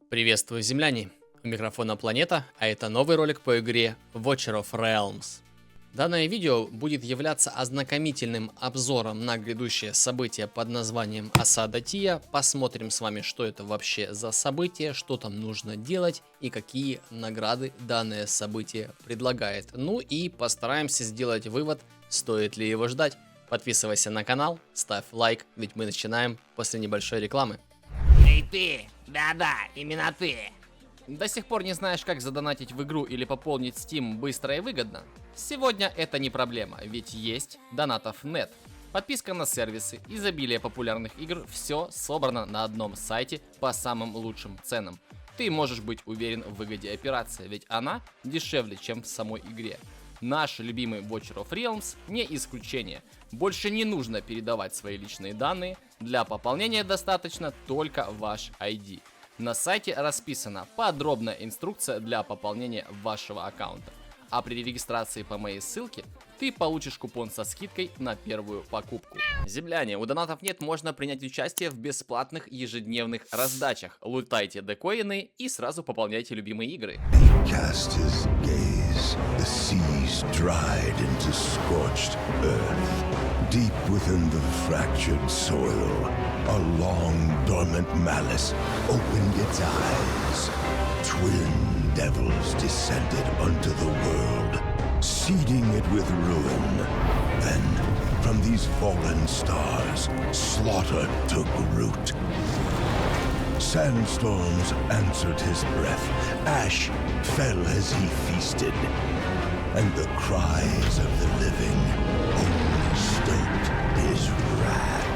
Приветствую, земляне! У микрофона Планета, а это новый ролик по игре Watcher of Realms. Данное видео будет являться ознакомительным обзором на грядущее событие под названием Осада Тия. Посмотрим с вами, что это вообще за событие, что там нужно делать и какие награды данное событие предлагает. Ну и постараемся сделать вывод, стоит ли его ждать. Подписывайся на канал, ставь лайк, ведь мы начинаем после небольшой рекламы. Эй ты! Да-да, именно ты! До сих пор не знаешь, как задонатить в игру или пополнить Steam быстро и выгодно? Сегодня это не проблема, ведь есть Donatov.net. Подписка на сервисы, изобилие популярных игр, все собрано на одном сайте по самым лучшим ценам. Ты можешь быть уверен в выгоде операции, ведь она дешевле, чем в самой игре. Наш любимый Watcher of Realms не исключение. Больше не нужно передавать свои личные данные, для пополнения достаточно только ваш ID. На сайте расписана подробная инструкция для пополнения вашего аккаунта. А при регистрации по моей ссылке ты получишь купон со скидкой на первую покупку. Земляне, у Donatov.net можно принять участие в бесплатных ежедневных раздачах. Лутайте декоины и сразу пополняйте любимые игры. The seas dried into scorched earth. Deep within the fractured soil, a long dormant malice opened its eyes. Twin devils descended unto the world, seeding it with ruin. Then, from these fallen stars, slaughter took root. Sandstorms answered his breath, ash fell as he feasted, and the cries of the living only stoked his wrath.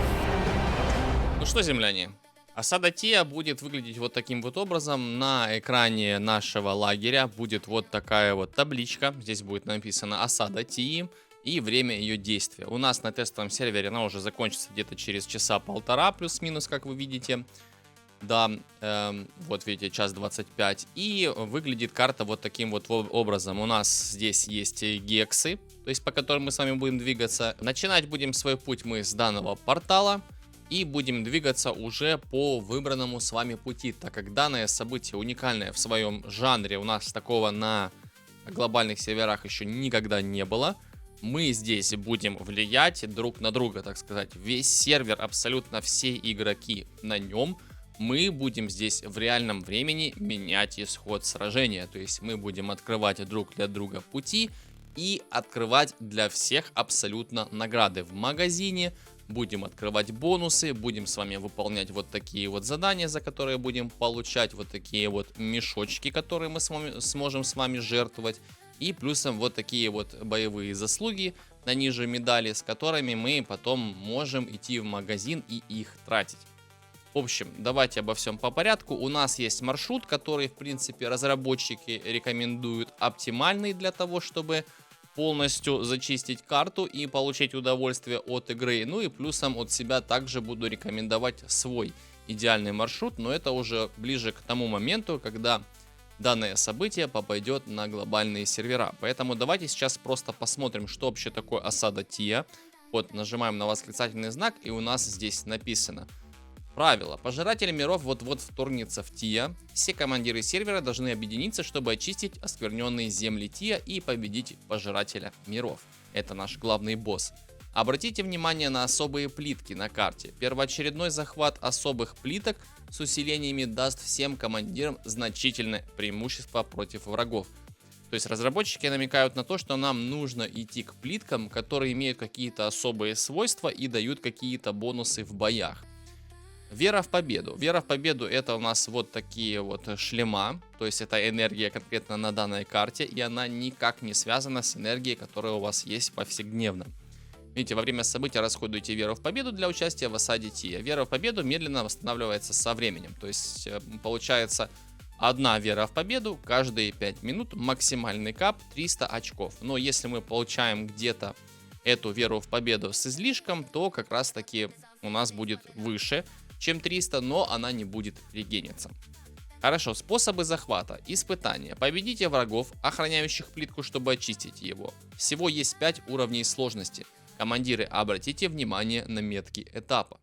Ну что, земляне, Осада Тия будет выглядеть вот таким вот образом. На экране нашего лагеря будет вот такая вот табличка. Здесь будет написано Осада Тии и время ее действия. У нас на тестовом сервере она уже закончится где-то через часа полтора, плюс-минус, как вы видите. Да, вот видите, час 25. И выглядит карта вот таким вот образом. У нас здесь есть гексы, то есть по которым мы с вами будем двигаться. Начинать будем свой путь мы с данного портала. И будем двигаться уже по выбранному с вами пути, так как данное событие уникальное в своем жанре. У нас такого на глобальных серверах еще никогда не было. Мы здесь будем влиять друг на друга, так сказать. Весь сервер, абсолютно все игроки на нем. Мы будем здесь в реальном времени менять исход сражения. То есть мы будем открывать друг для друга пути и открывать для всех абсолютно награды в магазине. Будем открывать бонусы, будем с вами выполнять вот такие вот задания, за которые будем получать вот такие вот мешочки, которые мы сможем с вами жертвовать. И плюсом вот такие вот боевые заслуги на ниже медали, с которыми мы потом можем идти в магазин и их тратить. В общем, давайте обо всем по порядку. У нас есть маршрут, который, в принципе, разработчики рекомендуют оптимальный для того, чтобы полностью зачистить карту и получить удовольствие от игры. Ну и плюсом от себя также буду рекомендовать свой идеальный маршрут, но это уже ближе к тому моменту, когда данное событие попадет на глобальные сервера. Поэтому давайте сейчас просто посмотрим, что вообще такое Осада Тия. Вот нажимаем на восклицательный знак, и у нас здесь написано: правило. Пожиратель миров вот-вот вторгнется в Тия. Все командиры сервера должны объединиться, чтобы очистить оскверненные земли Тия и победить Пожирателя миров. Это наш главный босс. Обратите внимание на особые плитки на карте. Первоочередной захват особых плиток с усилениями даст всем командирам значительное преимущество против врагов. То есть разработчики намекают на то, что нам нужно идти к плиткам, которые имеют какие-то особые свойства и дают какие-то бонусы в боях. Вера в победу. Вера в победу — это у нас вот такие вот шлема. То есть это энергия конкретно на данной карте. И она никак не связана с энергией, которая у вас есть повсякдневно. Видите, во время события расходуете веру в победу для участия в осаде Тия. Вера в победу медленно восстанавливается со временем. То есть получается одна вера в победу каждые 5 минут. Максимальный кап 300 очков. Но если мы получаем где-то эту веру в победу с излишком, то как раз таки у нас будет выше, чем 300, но она не будет регениться. Хорошо, способы захвата. Испытания. Победите врагов, охраняющих плитку, чтобы очистить его. Всего есть 5 уровней сложности. Командиры, обратите внимание на метки этапа.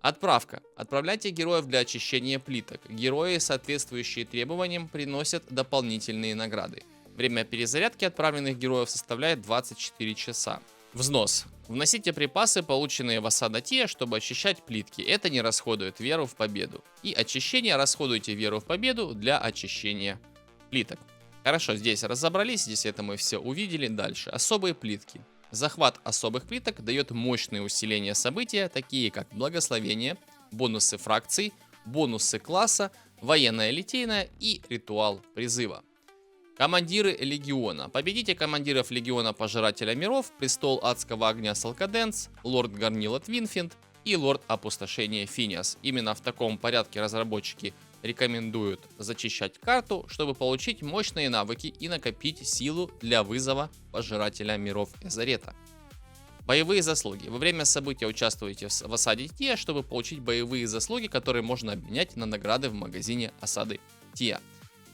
Отправка. Отправляйте героев для очищения плиток. Герои, соответствующие требованиям, приносят дополнительные награды. Время перезарядки отправленных героев составляет 24 часа. Взнос. Вносите припасы, полученные в Осада Тия, чтобы очищать плитки. Это не расходует веру в победу. И очищение расходуйте веру в победу для очищения плиток. Хорошо, здесь разобрались, здесь это мы все увидели. Дальше. Особые плитки. Захват особых плиток дает мощные усиления события, такие как благословение, бонусы фракций, бонусы класса, военная литейная и ритуал призыва. Командиры легиона. Победите командиров легиона Пожирателя миров, престол адского огня Салкаденс, лорд Горнила Твинфинд и лорд опустошения Финиас. Именно в таком порядке разработчики рекомендуют зачищать карту, чтобы получить мощные навыки и накопить силу для вызова Пожирателя миров Эзарета. Боевые заслуги. Во время события участвуйте в осаде Тия, чтобы получить боевые заслуги, которые можно обменять на награды в магазине осады Тия.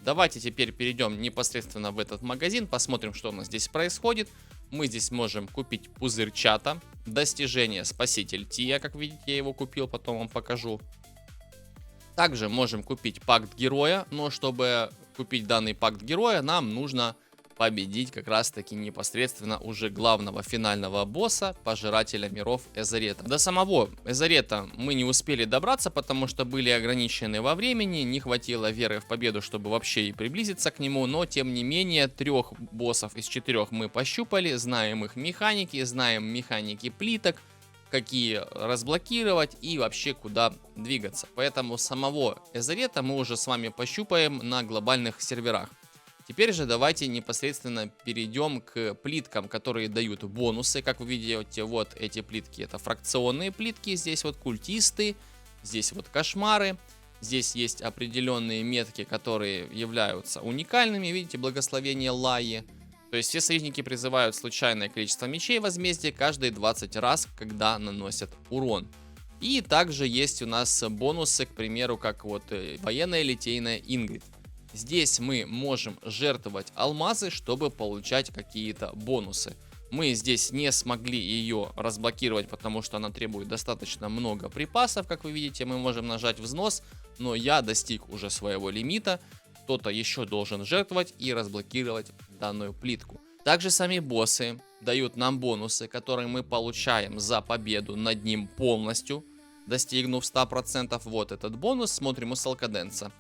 Давайте теперь перейдем непосредственно в этот магазин, посмотрим, что у нас здесь происходит. Мы здесь можем купить пузырь чата, достижение Спаситель Тия, как видите, я его купил, потом вам покажу. Также можем купить пакт героя, но чтобы купить данный пакт героя, нам нужно победить как раз таки непосредственно уже главного финального босса, Пожирателя миров Эзарета. До самого Эзарета мы не успели добраться, потому что были ограничены во времени, не хватило веры в победу, чтобы вообще и приблизиться к нему, но тем не менее 3 боссов из 4 мы пощупали, знаем их механики, знаем механики плиток, какие разблокировать и вообще куда двигаться. Поэтому самого Эзарета мы уже с вами пощупаем на глобальных серверах. Теперь же давайте непосредственно перейдем к плиткам, которые дают бонусы. Как вы видите, вот эти плитки, это фракционные плитки. Здесь вот культисты, здесь вот кошмары. Здесь есть определенные метки, которые являются уникальными. Видите, благословение Лайи. То есть все союзники призывают случайное количество мечей возмездия каждые 20 раз, когда наносят урон. И также есть у нас бонусы, к примеру, как вот военная литейная Ингрид. Здесь мы можем жертвовать алмазы, чтобы получать какие-то бонусы. Мы здесь не смогли ее разблокировать, потому что она требует достаточно много припасов. Как вы видите, мы можем нажать взнос, но я достиг уже своего лимита. Кто-то еще должен жертвовать и разблокировать данную плитку. Также сами боссы дают нам бонусы, которые мы получаем за победу над ним полностью, достигнув 100%. Вот этот бонус, смотрим у Салкаденса.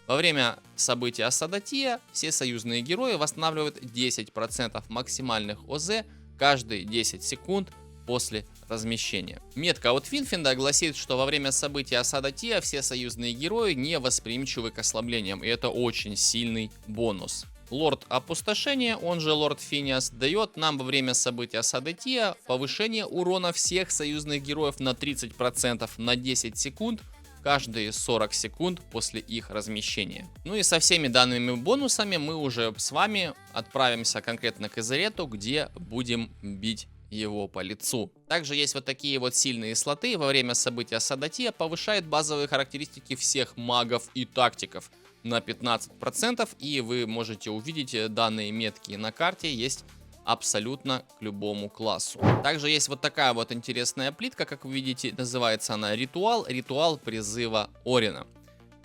Во время события Осада Тия все союзные герои восстанавливают 10% максимальных ОЗ каждые 10 секунд после размещения. Метка от Твинфинда гласит, что во время события Осада Тия все союзные герои не восприимчивы к ослаблениям, и это очень сильный бонус. Лорд Опустошения, он же Лорд Финиас, дает нам во время события Осады Тия повышение урона всех союзных героев на 30% на 10 секунд, каждые 40 секунд после их размещения. Ну и со всеми данными бонусами мы уже с вами отправимся конкретно к Эзарету, где будем бить его по лицу. Также есть вот такие вот сильные слоты. Во время события Осада Тия повышает базовые характеристики всех магов и тактиков на 15%. И вы можете увидеть данные метки на карте есть абсолютно к любому классу. Также есть вот такая вот интересная плитка, как вы видите, называется она Ритуал. Ритуал призыва Орина.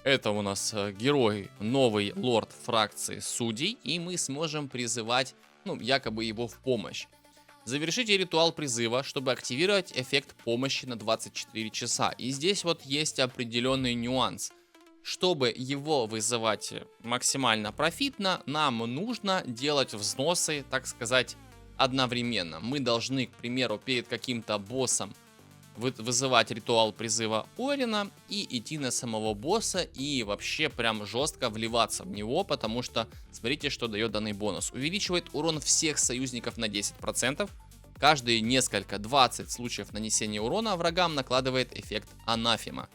Это у нас герой, новый лорд фракции судей, и мы сможем призывать, ну, якобы его в помощь. Завершите ритуал призыва, чтобы активировать эффект помощи на 24 часа. И здесь вот есть определенный нюанс. Чтобы его вызывать максимально профитно, нам нужно делать взносы, так сказать, одновременно. Мы должны, к примеру, перед каким-то боссом вызывать ритуал призыва Орина и идти на самого босса и вообще прям жестко вливаться в него, потому что смотрите, что дает данный бонус. Увеличивает урон всех союзников на 10%. Каждые несколько, 20 случаев нанесения урона врагам накладывает эффект анафема.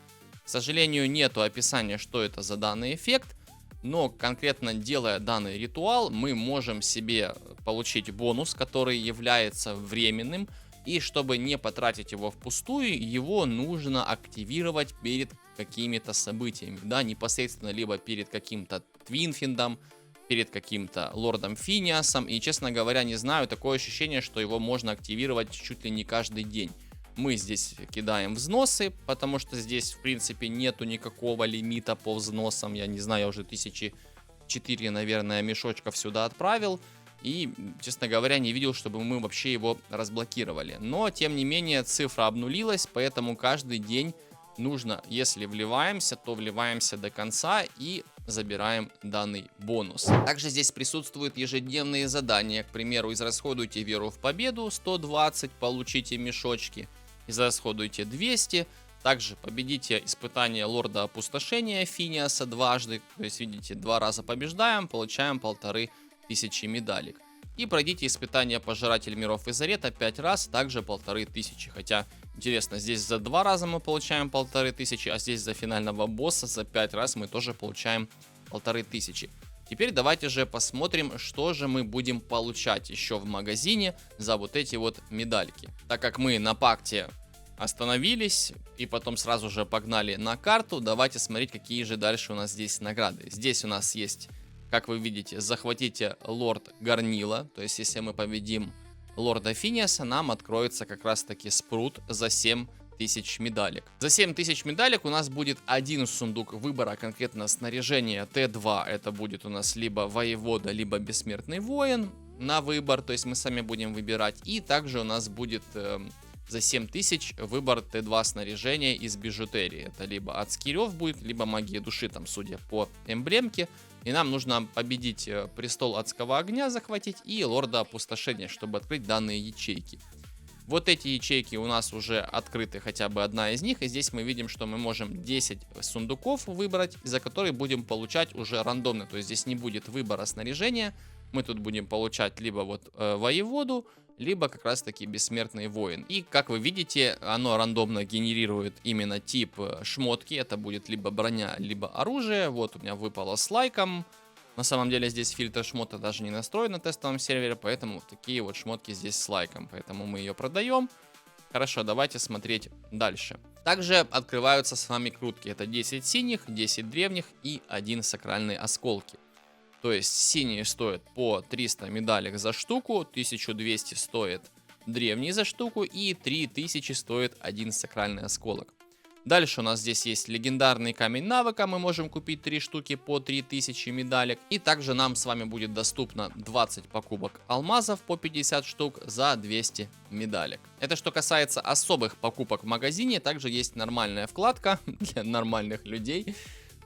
К сожалению, нету описания, что это за данный эффект, но конкретно делая данный ритуал, мы можем себе получить бонус, который является временным, и чтобы не потратить его впустую, его нужно активировать перед какими-то событиями, да, непосредственно либо перед каким-то Твинфиндом, перед каким-то лордом Финиасом, и, честно говоря, не знаю, такое ощущение, что его можно активировать чуть ли не каждый день. мы здесь кидаем взносы, потому что здесь, в принципе, нету никакого лимита по взносам. Я не знаю, я уже 1004, наверное, мешочков сюда отправил. И, честно говоря, не видел, чтобы мы вообще его разблокировали. Но, тем не менее, цифра обнулилась, поэтому каждый день нужно, если вливаемся, то вливаемся до конца и забираем данный бонус. Также здесь присутствуют ежедневные задания. К примеру, израсходуйте веру в победу 120, получите мешочки. Израсходуйте 200. Также победите испытание лорда опустошения Финиаса дважды. То есть, видите, 2 раза побеждаем, получаем 1500 медалек. И пройдите испытание Пожиратель миров и Зарета 5 раз, также 1500. Хотя, интересно, здесь за 2 раза мы получаем 1500, а здесь за финального босса за 5 раз мы тоже получаем 1500. Теперь давайте же посмотрим, что же мы будем получать еще в магазине за вот эти вот медальки. Так как мы на пакте остановились и потом сразу же погнали на карту, давайте смотреть, какие же дальше у нас здесь награды. Здесь у нас есть, как вы видите, захватите лорд Гарнила. То есть, если мы победим лорда Финиаса, нам откроется как раз таки спрут за 7000 медалек. За 7000 медалек у нас будет один сундук выбора, конкретно снаряжение Т2. Это будет у нас либо воевода, либо бессмертный воин на выбор. То есть, мы сами будем выбирать. И также у нас будет за 7000 выбор Т2 снаряжения из бижутерии. Это либо адский рев будет, либо магия души, там, судя по эмблемке. И нам нужно победить престол адского огня, захватить, и лорда опустошения, чтобы открыть данные ячейки. Вот эти ячейки у нас уже открыты, хотя бы одна из них. И здесь мы видим, что мы можем 10 сундуков выбрать, за которые будем получать уже рандомно. То есть здесь не будет выбора снаряжения. Мы тут будем получать либо вот воеводу, либо как раз таки бессмертный воин. И как вы видите, оно рандомно генерирует именно тип шмотки. Это будет либо броня, либо оружие. Вот у меня выпало с лайком. На самом деле здесь фильтр шмота даже не настроен на тестовом сервере, поэтому такие вот шмотки здесь с лайком. Поэтому мы ее продаем. Хорошо, давайте смотреть дальше. Также открываются с вами крутки. Это 10 синих, 10 древних и 1 сакральный осколки. То есть синие стоят по 300 медалек за штуку, 1200 стоит древний за штуку и 3000 стоит 1 сакральный осколок. Дальше у нас здесь есть легендарный камень навыка, мы можем купить 3 штуки по 3000 медалек. И также нам с вами будет доступно 20 покупок алмазов по 50 штук за 200 медалек. Это что касается особых покупок в магазине, также есть нормальная вкладка для нормальных людей.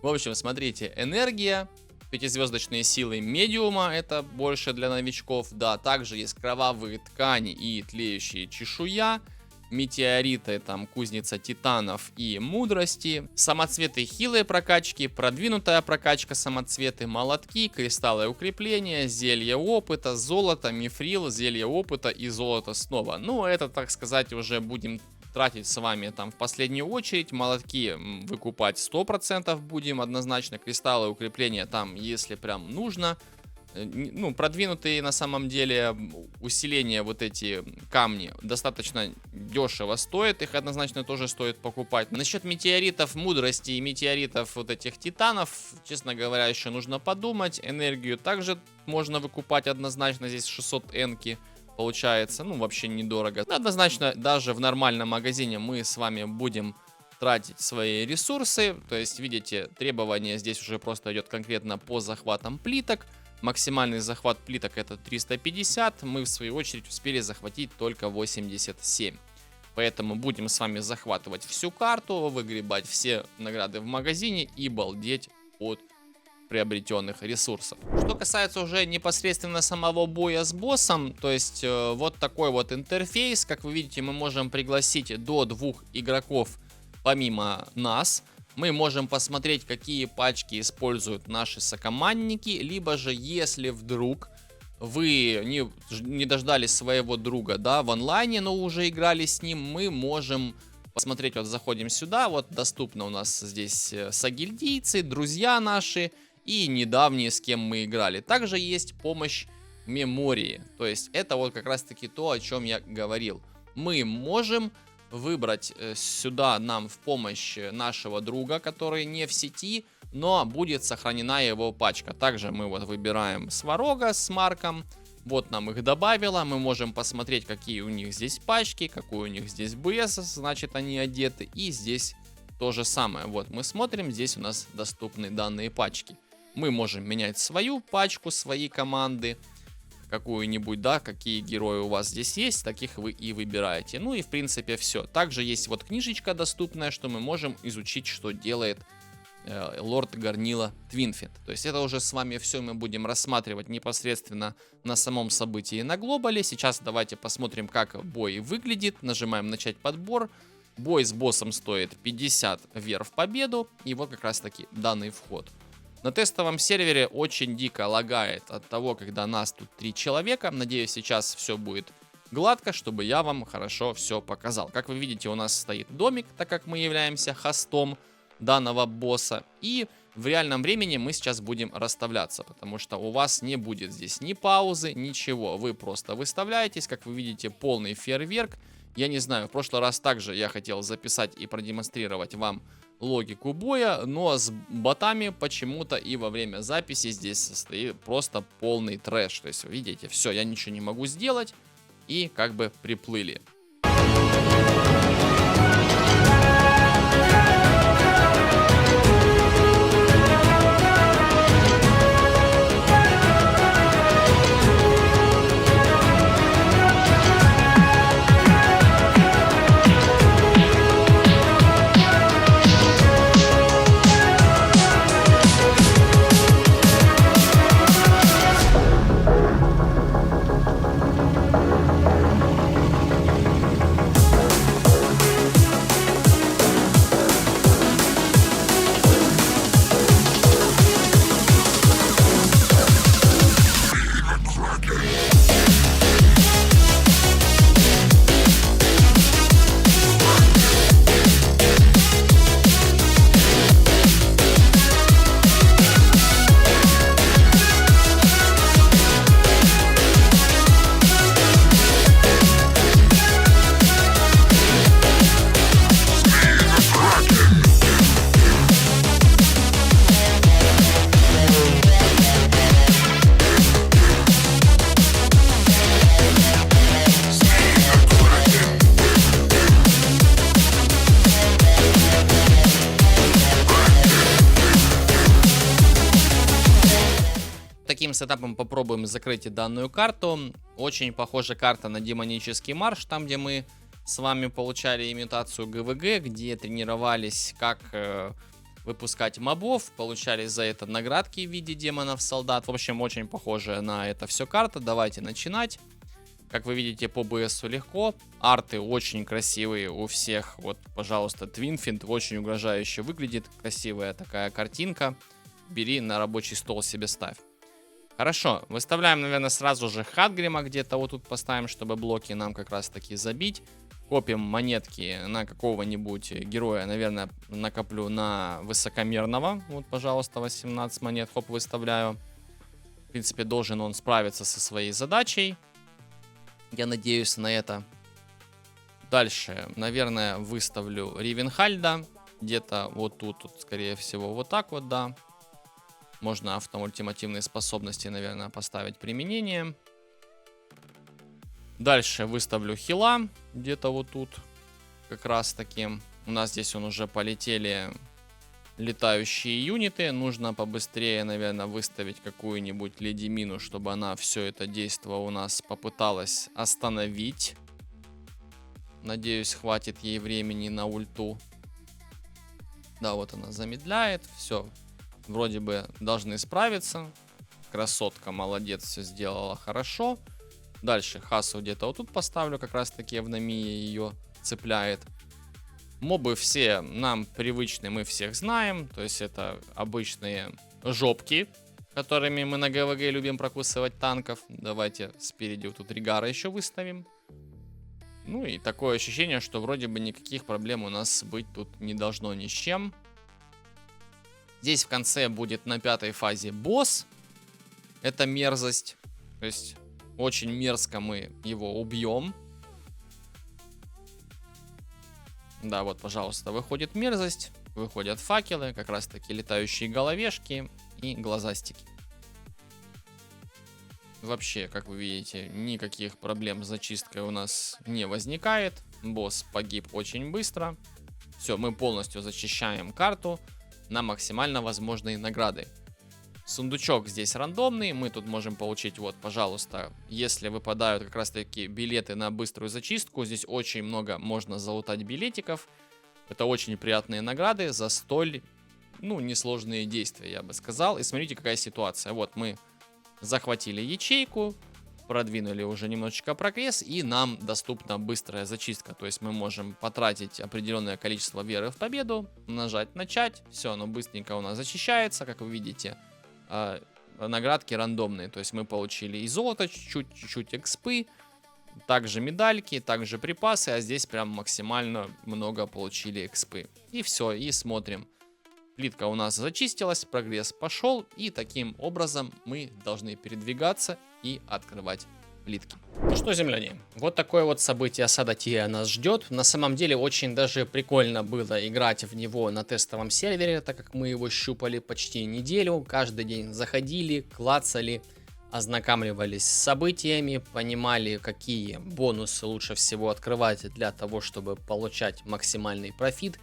В общем, смотрите, энергия. 5-звездочные силы медиума, это больше для новичков, да, также есть кровавые ткани и тлеющие чешуя, метеориты, там, кузница титанов и мудрости, самоцветы хилые прокачки, продвинутая прокачка самоцветы, молотки, кристаллы укрепления, зелье опыта, золото, мифрил, зелье опыта и золото снова. Ну, это, так сказать, уже будем тратить с вами там в последнюю очередь. Молотки выкупать 100% будем однозначно. Кристаллы укрепления там, если прям нужно. Ну, продвинутые на самом деле усиления, вот эти камни, достаточно дешево стоят. Их однозначно тоже стоит покупать. Насчет метеоритов мудрости и метеоритов вот этих титанов, честно говоря, еще нужно подумать. Энергию также можно выкупать однозначно. Здесь 600 энки. Получается, ну, вообще недорого. Однозначно, даже в нормальном магазине мы с вами будем тратить свои ресурсы. То есть, видите, требование здесь уже просто идет конкретно по захватам плиток. Максимальный захват плиток это 350. Мы, в свою очередь, успели захватить только 87. Поэтому будем с вами захватывать всю карту, выгребать все награды в магазине и балдеть от приобретенных ресурсов. Что касается уже непосредственно самого боя с боссом, то есть вот такой вот интерфейс. Как вы видите, мы можем пригласить до 2 игроков помимо нас. Мы можем посмотреть, какие пачки используют наши сокомандники. Либо же, если вдруг вы не дождались своего друга, да, в онлайне, но уже играли с ним, мы можем посмотреть, вот заходим сюда, вот доступно у нас здесь сагильдийцы, друзья наши и недавние, с кем мы играли. Также есть помощь мемории. То есть это вот как раз таки то, о чем я говорил. Мы можем выбрать сюда нам в помощь нашего друга, который не в сети, но будет сохранена его пачка. Также мы вот выбираем Сварога с Марком Вот нам их добавило. Мы можем посмотреть, какие у них здесь пачки, какой у них здесь БС, значит, они одеты. И здесь то же самое. Вот мы смотрим, здесь у нас доступны данные пачки. Мы можем менять свою пачку, свои команды, какую-нибудь, да, какие герои у вас здесь есть, таких вы и выбираете. Ну и в принципе все. Также есть вот книжечка доступная, что мы можем изучить, что делает лорд Гарнила Твинфит. То есть это уже с вами все мы будем рассматривать непосредственно на самом событии на глобале. Сейчас давайте посмотрим, как бой выглядит. Нажимаем начать подбор. Бой с боссом стоит 50 вер в победу. И вот как раз таки данный вход. На тестовом сервере очень дико лагает от того, когда нас тут 3 человека. Надеюсь, сейчас все будет гладко, чтобы я вам хорошо все показал. Как вы видите, у нас стоит домик, так как мы являемся хостом данного босса. И в реальном времени мы сейчас будем расставляться, потому что у вас не будет здесь ни паузы, ничего. Вы просто выставляетесь, как вы видите, полный фейерверк. Я не знаю, в прошлый раз также я хотел записать и продемонстрировать вам логику боя, но с ботами почему-то и во время записи здесь состоит просто полный трэш. То есть, видите, все, я ничего не могу сделать, и как бы приплыли. Таким сетапом попробуем закрыть данную карту. Очень похожа карта на демонический марш, там где мы с вами получали имитацию ГВГ, где тренировались, как выпускать мобов, получали за это наградки в виде демонов-солдат. В общем, очень похожая на это все карта. Давайте начинать. Как вы видите, по БСу легко. Арты очень красивые у всех. Вот, пожалуйста, Твинфит очень угрожающе выглядит. Красивая такая картинка. Бери на рабочий стол себе ставь. Хорошо, выставляем, наверное, сразу же Хатгрима где-то вот тут поставим, чтобы блоки нам как раз таки забить. Копим монетки на какого-нибудь героя, наверное, накоплю на высокомерного. Вот, пожалуйста, 18 монет, хоп, выставляю. В принципе, должен он справиться со своей задачей. Я надеюсь на это. Дальше, наверное, выставлю Ривенхальда. Где-то вот тут, скорее всего, вот так вот, да. Можно автоультимативные способности, наверное, поставить применение. Дальше выставлю хила. Где-то вот тут. Как раз таки. У нас здесь уже полетели летающие юниты. Нужно побыстрее, наверное, выставить какую-нибудь Леди Мину, чтобы она все это действо у нас попыталась остановить. Надеюсь, хватит ей времени на ульту. Да, вот она замедляет. Все. Вроде бы должны справиться. Красотка, молодец, все сделала хорошо. Дальше Хасу где-то вот тут поставлю. Как раз таки Эвномия ее цепляет. Мобы все нам привычны, мы всех знаем. То есть это обычные жопки, которыми мы на ГВГ любим прокусывать танков. Давайте спереди вот тут Ригара еще выставим. Ну и такое ощущение, что вроде бы никаких проблем у нас быть тут не должно ни с чем. Здесь в конце будет на 5-й фазе босс. Это мерзость. То есть очень мерзко мы его убьем. Да, вот, пожалуйста, выходит мерзость. Выходят факелы, как раз таки летающие головешки и глазастики. Вообще, как вы видите, никаких проблем с зачисткой у нас не возникает. Босс погиб очень быстро. Все, мы полностью зачищаем карту на максимально возможные награды. Сундучок здесь рандомный, мы тут можем получить, вот, пожалуйста, если выпадают как раз таки билеты на быструю зачистку, здесь очень много можно залутать билетиков. Это очень приятные награды за столь, ну, несложные действия, я бы сказал. И смотрите, какая ситуация. Вот мы захватили ячейку, продвинули уже немножечко прогресс, и нам доступна быстрая зачистка. То есть мы можем потратить определенное количество веры в победу, нажать начать, все, оно быстренько у нас зачищается, как вы видите. Наградки рандомные, то есть мы получили и золото чуть-чуть, экспы, также медальки, также припасы, а здесь прям максимально много получили экспы. И все, и смотрим. Плитка у нас зачистилась, прогресс пошел, и таким образом мы должны передвигаться и открывать плитки. Ну что, земляне, вот такое вот событие осада Тиа нас ждет. На самом деле очень даже прикольно было играть в него на тестовом сервере, так как мы его щупали почти неделю. Каждый день заходили, клацали, ознакомливались с событиями, понимали, какие бонусы лучше всего открывать для того, чтобы получать максимальный профит.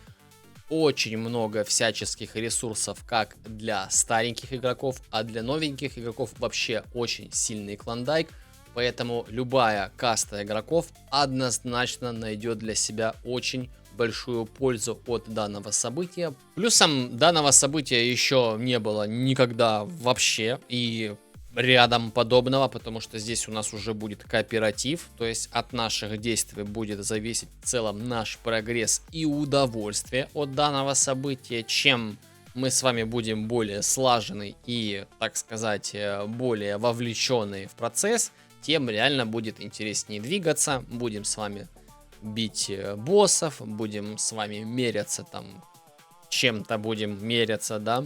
Очень много всяческих ресурсов как для стареньких игроков, а для новеньких игроков вообще очень сильный клондайк. Поэтому любая каста игроков однозначно найдет для себя очень большую пользу от данного события. Плюсом данного события еще не было никогда вообще и рядом подобного, потому что здесь у нас уже будет кооператив, то есть от наших действий будет зависеть в целом наш прогресс и удовольствие от данного события. Чем мы с вами будем более слажены и, так сказать, более вовлеченные в процесс, тем реально будет интереснее двигаться. Будем с вами бить боссов, будем с вами меряться там, чем-то будем меряться, да,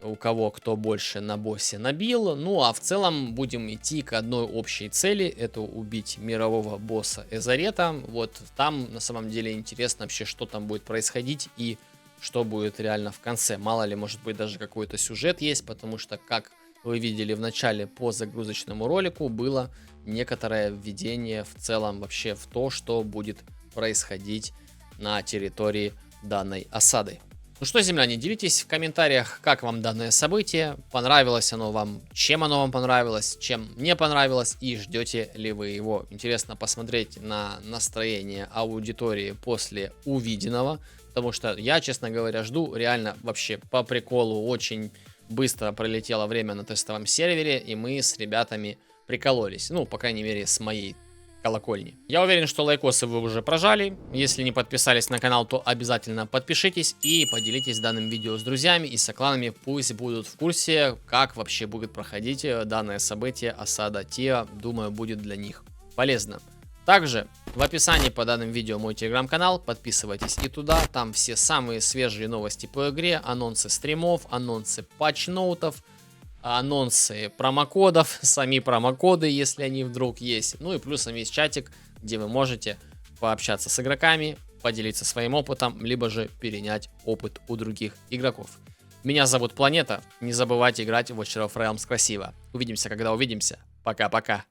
у кого кто больше на боссе набил. Ну а в целом будем идти к одной общей цели, это убить мирового босса Эзарета. Вот там на самом деле интересно вообще, что там будет происходить и что будет реально в конце. Мало ли, может быть, даже какой-то сюжет есть, потому что, как вы видели в начале по загрузочному ролику, было некоторое введение в целом вообще в то, что будет происходить на территории данной осады. Ну что, земляне, делитесь в комментариях, как вам данное событие, понравилось оно вам, чем оно вам понравилось, чем не понравилось, и ждете ли вы его. Интересно посмотреть на настроение аудитории после увиденного, потому что я, честно говоря, жду реально вообще по приколу. Очень быстро пролетело время на тестовом сервере, и мы с ребятами прикололись. Ну, по крайней мере, с моей колокольни. Я уверен, что лайкосы вы уже прожали. Если не подписались на канал, то обязательно подпишитесь и поделитесь данным видео с друзьями и сокланами. Пусть будут в курсе, как вообще будет проходить данное событие осада Тиа. Думаю, будет для них полезно. Также в описании под данным видео мой телеграм-канал, подписывайтесь и туда, там все самые свежие новости по игре, анонсы стримов, анонсы патчноутов, анонсы промокодов, сами промокоды, если они вдруг есть. Ну и плюсом есть чатик, где вы можете пообщаться с игроками, поделиться своим опытом, либо же перенять опыт у других игроков. Меня зовут Планета, не забывайте играть в Watcher of Realms красиво. Увидимся, когда увидимся. Пока-пока.